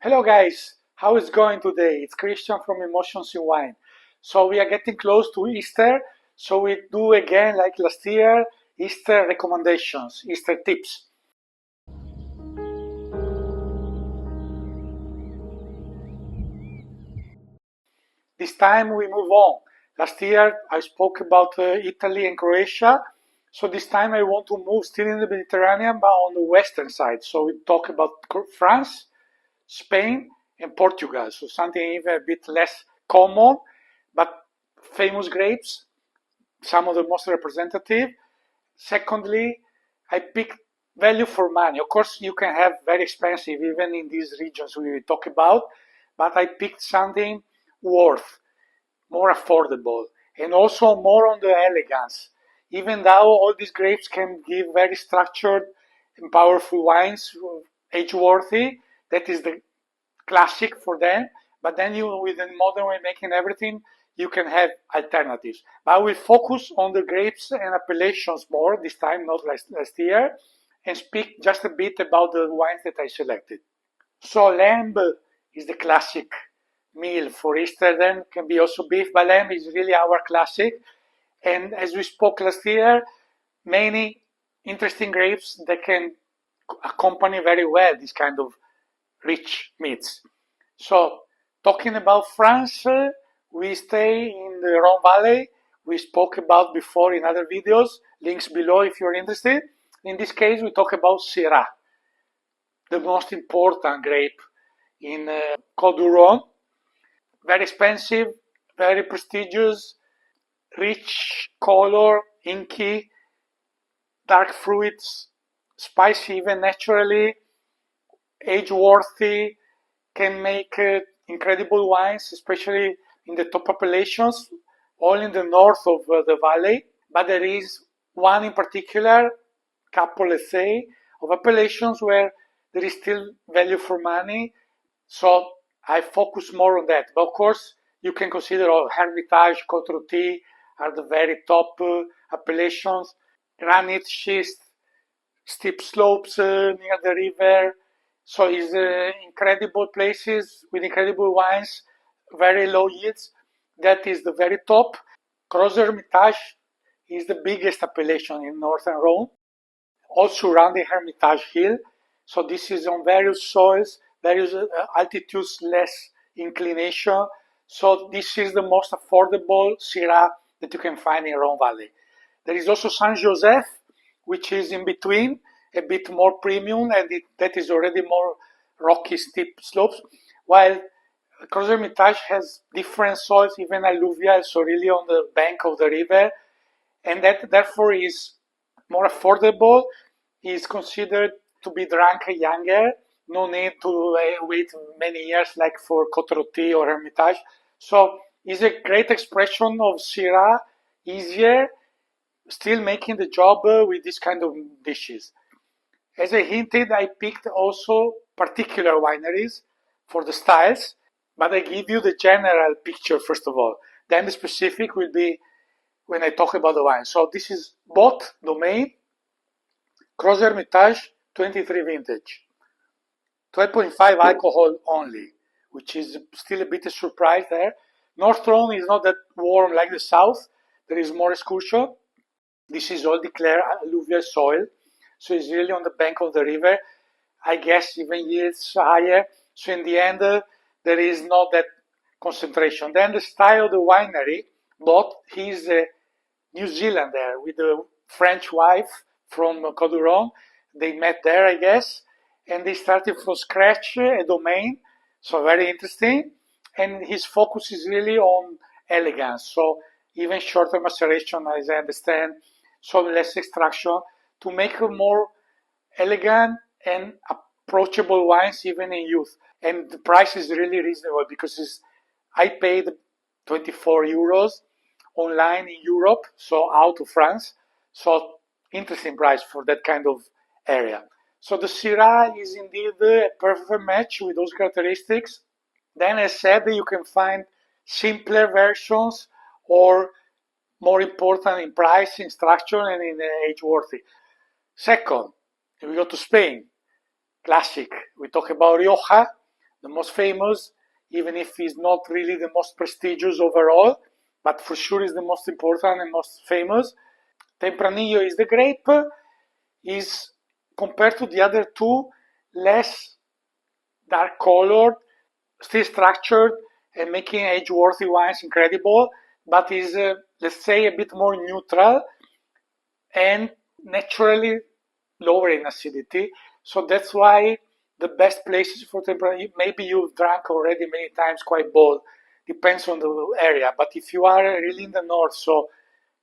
Hello guys, how is going today? It's Christian from Emotions in Wine. So we are getting close to Easter, so we do again like last year, Easter recommendations, Easter tips. This time we move on. Last year I spoke about Italy and Croatia, so this time I want to move still in the Mediterranean but on the western side. So we talk about France, Spain, and Portugal. So something even a bit less common, but famous grapes, some of the most representative. Secondly, I picked value for money. Of course, you can have very expensive even in these regions we talk about, but I picked something worth, more affordable, and also more on the elegance. Even though all these grapes can give very structured and powerful wines, age-worthy, that is the classic for them. But then you, with the modern way making everything, you can have alternatives. But I will focus on the grapes and appellations more this time, not last year, and speak just a bit about the wines that I selected. So lamb is the classic meal for Easter. Then can be also beef, but lamb is really our classic. And as we spoke last year, many interesting grapes that can accompany very well this kind of rich meats. So, talking about France, we stay in the Rhone Valley. We spoke about before in other videos. Links below if you're interested. In this case, we talk about Syrah, the most important grape in Côte du Rhône. Very expensive, very prestigious, rich color, inky, dark fruits, spicy even naturally, age-worthy, can make incredible wines, especially in the top appellations, all in the north of the valley. But there is one in particular, couple, let's say, of appellations where there is still value for money. So I focus more on that. But of course, you can consider all Hermitage, Côte-Rôtie are the very top appellations. Granite, schist, steep slopes near the river. So it's incredible places with incredible wines, very low yields. That is the very top. Crozes-Hermitage is the biggest appellation in northern Rhone, all surrounding Hermitage Hill. So this is on various soils, various altitudes, less inclination. So this is the most affordable Syrah that you can find in Rhone Valley. There is also Saint Joseph, which is in between, a bit more premium, and that is already more rocky, steep slopes, while Crozes-Hermitage has different soils, even alluvial, so really on the bank of the river, and that therefore is more affordable, is considered to be drunk younger, no need to wait many years like for Côte-Rôtie or Hermitage. So it's a great expression of Syrah, easier, still making the job with this kind of dishes. As I hinted, I picked also particular wineries for the styles, but I give you the general picture first of all. Then the specific will be when I talk about the wine. So this is Bott, Domaine, Crozes-Hermitage 23 vintage. 12.5 alcohol only, which is still a bit of surprise there. North Rhone is not that warm like the south. There is more excursion. This is all declared alluvial soil, so it's really on the bank of the river. I guess even yields higher. So in the end, there is not that concentration. Then the style of the winery, Bott, he's a New Zealander with a French wife from Côte du Rhône. They met there, I guess, and they started from scratch a domain. So very interesting. And his focus is really on elegance. So even shorter maceration, as I understand, so less extraction to make a more elegant and approachable wines even in youth. And the price is really reasonable because I paid 24 euros online in Europe, so out of France. So interesting price for that kind of area. So the Syrah is indeed a perfect match with those characteristics. Then as said, you can find simpler versions or more important in price, in structure, and in age-worthy. Second, if we go to Spain, classic. We talk about Rioja, the most famous, even if it's not really the most prestigious overall, but for sure is the most important and most famous. Tempranillo is the grape, is compared to the other two less dark colored, still structured, and making age-worthy wines incredible, but is, let's say, a bit more neutral and naturally lower in acidity. So that's why the best places for Tempranillo, maybe you've drunk already many times, quite bold, depends on the area. But if you are really in the north, so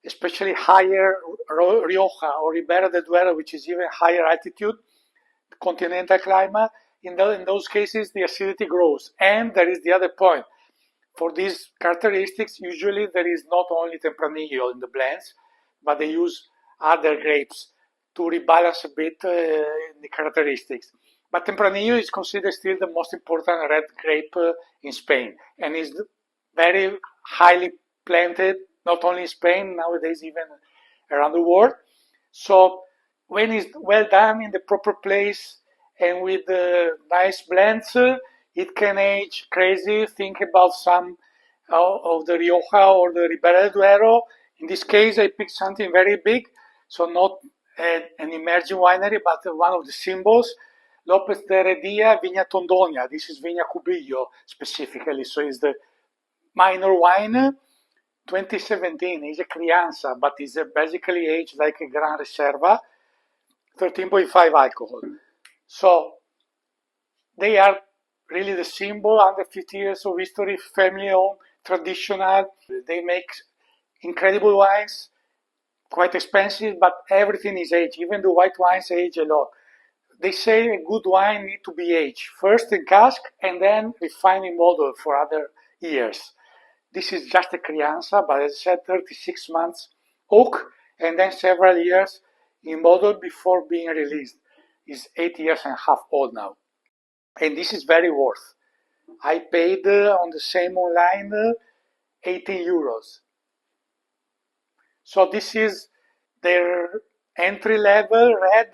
especially higher Rioja or Ribera del Duero, which is even higher altitude, continental climate, in those cases the acidity grows. And there is the other point. For these characteristics, usually there is not only Tempranillo in the blends, but they use other grapes to rebalance a bit the characteristics. But Tempranillo is considered still the most important red grape in Spain, and is very highly planted, not only in Spain, nowadays even around the world. So when it's well done in the proper place and with nice blends, it can age crazy. Think about some of the Rioja or the Ribera del Duero. In this case, I picked something very big, so not an emerging winery, but one of the symbols. López de Heredia, Viña Tondonia. This is Viña Cubillo specifically, so it's the minor wine. 2017 is a Crianza, but it's basically aged like a Gran Reserva, 13.5 alcohol. So they are really the symbol, 150 years of history, family-owned, traditional. They make incredible wines, quite expensive, but everything is aged. Even the white wines age a lot. They say a good wine needs to be aged, first in cask and then refined in bottle for other years. This is just a Crianza, but as I said, 36 months oak and then several years in bottle before being released. It's 8 years and a half old now. And this is very worth. I paid on the same online 18 euros. So this is their entry level red.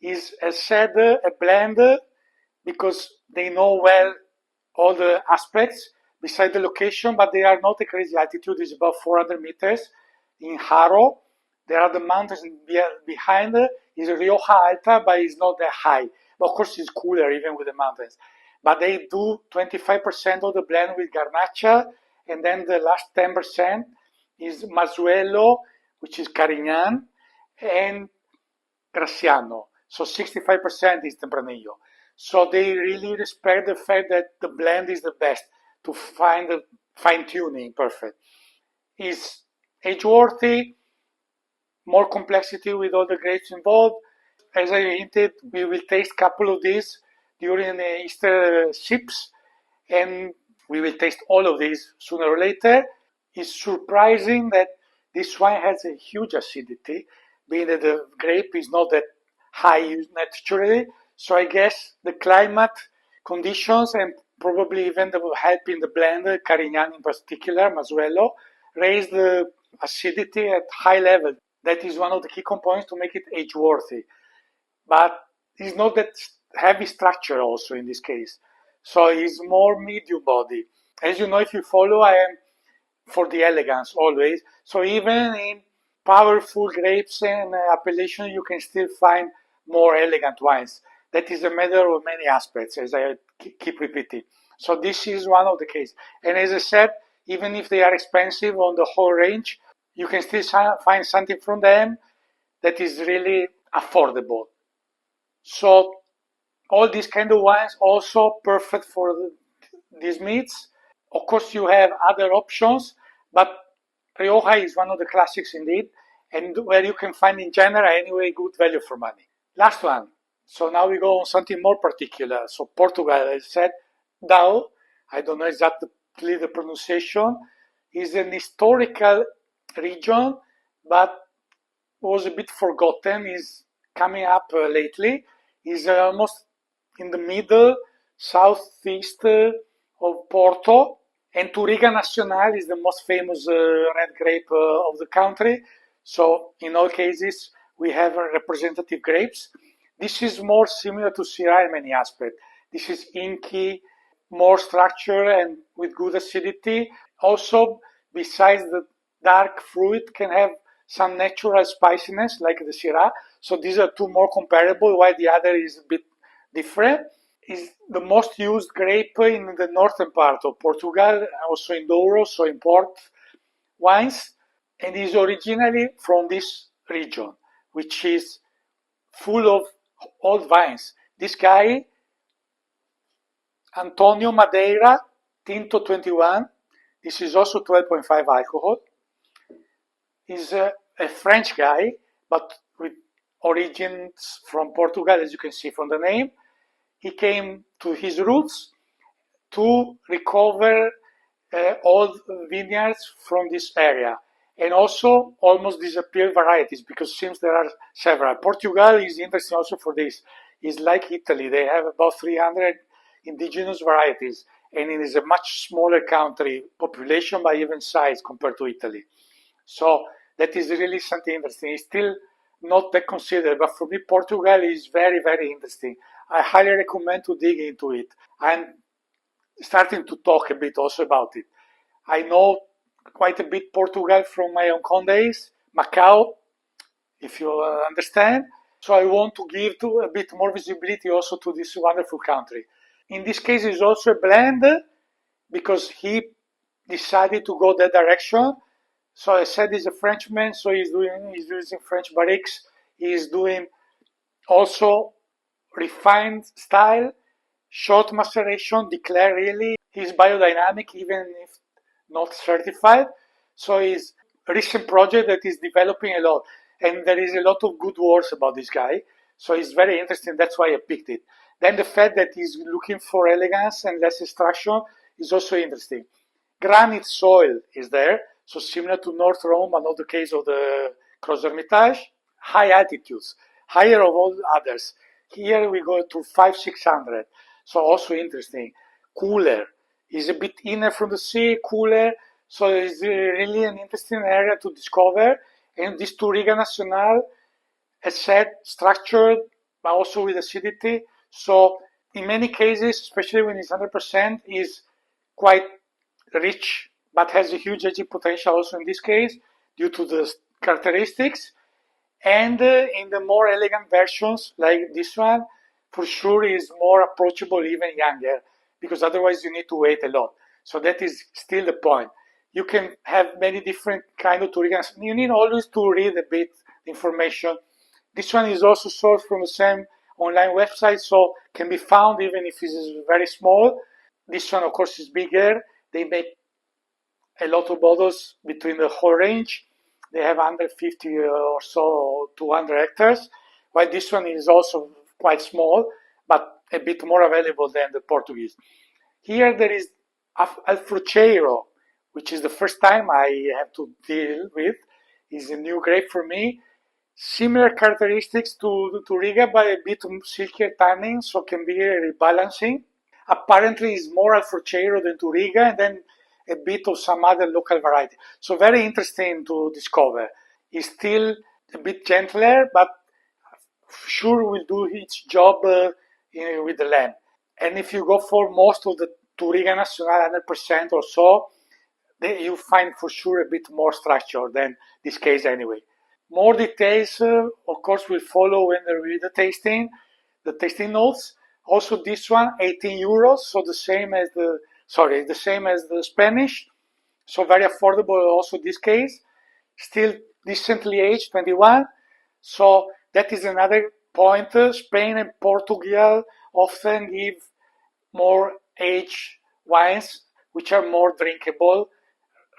Is, as said, a blend because they know well all the aspects beside the location, but they are not a crazy altitude. It's about 400 meters in Haro. There are the mountains behind. Is Rioja Alta, but it's not that high. But of course, it's cooler even with the mountains. But they do 25% of the blend with Garnacha, and then the last 10% is Mazuelo, which is Carignan, and Graciano. So 65% is Tempranillo. So they really respect the fact that the blend is the best to find the fine-tuning perfect. Is age-worthy, more complexity with all the grapes involved. As I hinted, we will taste a couple of these during the Easter sips, and we will taste all of these sooner or later. It's surprising that this wine has a huge acidity, being that the grape is not that high naturally. So I guess the climate conditions and probably even the help in the blend, Carignan in particular, Mazuelo, raise the acidity at high level. That is one of the key components to make it age-worthy. But it's not that heavy structure also in this case. So it's more medium body. As you know, if you follow, I am for the elegance always. So even in powerful grapes and appellation, you can still find more elegant wines. That is a matter of many aspects, as I keep repeating. So this is one of the cases. And as I said, even if they are expensive on the whole range, you can still find something from them that is really affordable. So all these kind of wines also perfect for these meats. Of course, you have other options, but Rioja is one of the classics indeed, and where you can find in general anyway good value for money. Last one. So now we go on something more particular. So Portugal, as I said, Dao, I don't know exactly the pronunciation, is an historical region, but was a bit forgotten, is coming up lately, is almost in the middle, southeast of Porto, and Touriga Nacional is the most famous red grape of the country. So in all cases, we have representative grapes. This is more similar to Syrah in many aspects. This is inky, more structure and with good acidity. Also, besides the dark fruit, can have some natural spiciness like the Syrah. So these are two more comparable, while the other is a bit different. Is the most used grape in the northern part of Portugal, also in Douro, so in port wines, and is originally from this region, which is full of old vines. This guy, Antonio Madeira, Tinto 21, this is also 12.5 alcohol, is a French guy, but with origins from Portugal, as you can see from the name. He came to his roots to recover old vineyards from this area, and also almost disappeared varieties, because since there are several. Portugal is interesting also for this. It's like Italy. They have about 300 indigenous varieties, and it is a much smaller country, population by even size compared to Italy. So that is really something interesting. It's still not that considered, but for me, Portugal is very, very interesting. I highly recommend to dig into it. I'm starting to talk a bit also about it. I know quite a bit Portugal from my Hong Kong days, Macau, if you understand. So I want to give a bit more visibility also to this wonderful country. In this case, it's also a blend because he decided to go that direction. So I said he's a Frenchman, so he's using French barriques. He's doing also refined style, short maceration, declare really. He's biodynamic, even if not certified. So it's a recent project that is developing a lot. And there is a lot of good words about this guy. So it's very interesting. That's why I picked it. Then the fact that he's looking for elegance and less extraction is also interesting. Granite soil is there. So similar to North Rome, but not the case of the Crozes-Hermitage. High altitudes, higher of all others. Here we go to 500-600. So also interesting. Cooler. Is a bit inner from the sea, cooler. So it's really an interesting area to discover. And this Touriga Nacional, as said, structured, but also with acidity. So in many cases, especially when it's 100%, is quite rich, but has a huge aging potential also in this case, due to the characteristics. And in the more elegant versions, like this one, for sure is more approachable, even younger, because otherwise you need to wait a lot. So that is still the point. You can have many different kind of Tourigas. You need always to read a bit the information. This one is also sourced from the same online website, so can be found even if it is very small. This one, of course, is bigger. They make a lot of bottles between the whole range. They have 150 or so, 200 hectares, while this one is also quite small, but a bit more available than the Portuguese. Here there is Alfrocheiro, which is the first time I have to deal with. It's a new grape for me. Similar characteristics to Riga, but a bit silkier tannin, so can be rebalancing. Apparently, it's more Alfrocheiro than Riga, and then a bit of some other local variety. So very interesting to discover. It's still a bit gentler, but sure will do its job with the land. And if you go for most of the Touriga Nacional 100% or so, then you find for sure a bit more structure than this case anyway. More details, of course, will follow when there will be the tasting notes. Also, this one, 18 euros, so the same as the Spanish, so very affordable. Also, this case, still decently aged, 21. So that is another point. Spain and Portugal often give more aged wines, which are more drinkable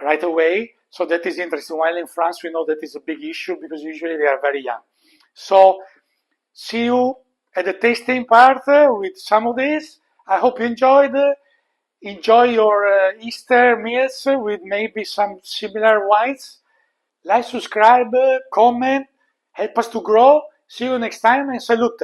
right away. So that is interesting. While in France, we know that is a big issue because usually they are very young. So see you at the tasting part with some of this. I hope you enjoyed. Enjoy your Easter meals with maybe some similar wines. Like, subscribe, comment, help us to grow. See you next time and salute.